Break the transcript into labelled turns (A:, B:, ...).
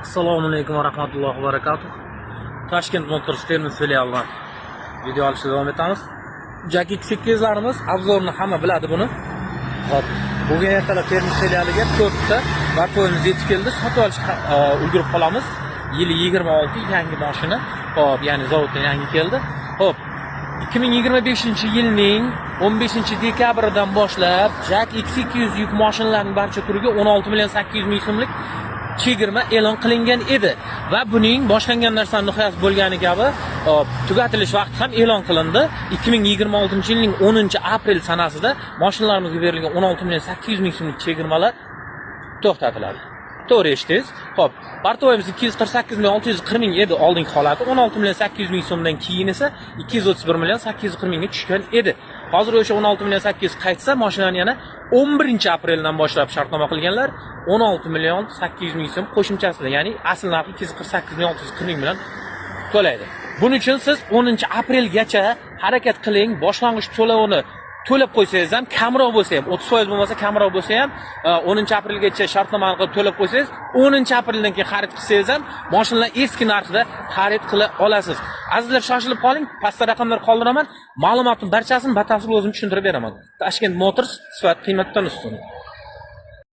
A: Assalomu alaykum va rahmatullohi va barakatuh. Toshkent Motors Termiz filialidan video olishda davom etamiz. Jack X8'larimiz obzorini hamma biladi buni. Hop, bugun ertalab Termiz filialiga 4 ta barpoyimiz yetib keldi. Sotib olishga ulgurib qolamiz. Yili 26 yangi mashina. Hop, ya'ni zavoddan yangi keldi. Hop, 2025-yilning 15-dekabridan boshlab Jack X200 yuk mashinalarining barcha turiga 16.800.000 so'mlik chegirma e'lon qilingan edi va buning boshlangan narsani nihoyasi bo'lgani kabi tugatilish vaqti ham e'lon qilindi. 2026-yilning 10-aprel sanasida mashinalarimizga berilgan 16.800.000 so'mlik chegirmalar to'xtatiladi. To'g'ri eshitdingiz. Xo'p, bartoyimiz 248.640.000 edi oldingi holati. 16.800.000 so'mdan keyin esa 231.840.000 ga tushgan edi. Hozir o'sha 16.800 qaytsa, mashinani yana 11-apreldan boshlab shartnoma qilganlar 16.800.000 so'm qo'shimchasida, ya'ni asl narxi 248.640.000 bilan to'laydi. Buning uchun siz 10-aprelgacha harakat qiling. Boshlang'ich to'lovini to'lab qo'ysangiz ham, kamroq bo'lsa ham, 30% bo'lmasa kamroq bo'lsa ham, 10-aprelgacha shartnomani qilib to'lab qo'ysangiz, 10-apreldan keyin xarid qilsangiz ham, mashinalar eski narxida xarid qila olasiz. Azizlar, shoshilib qoling, pastda raqamlar qoldiraman. Ma'lumotning barchasini batafsil o'zim tushuntirib beraman. Toshkent Motors sifat qiymatdan ustun.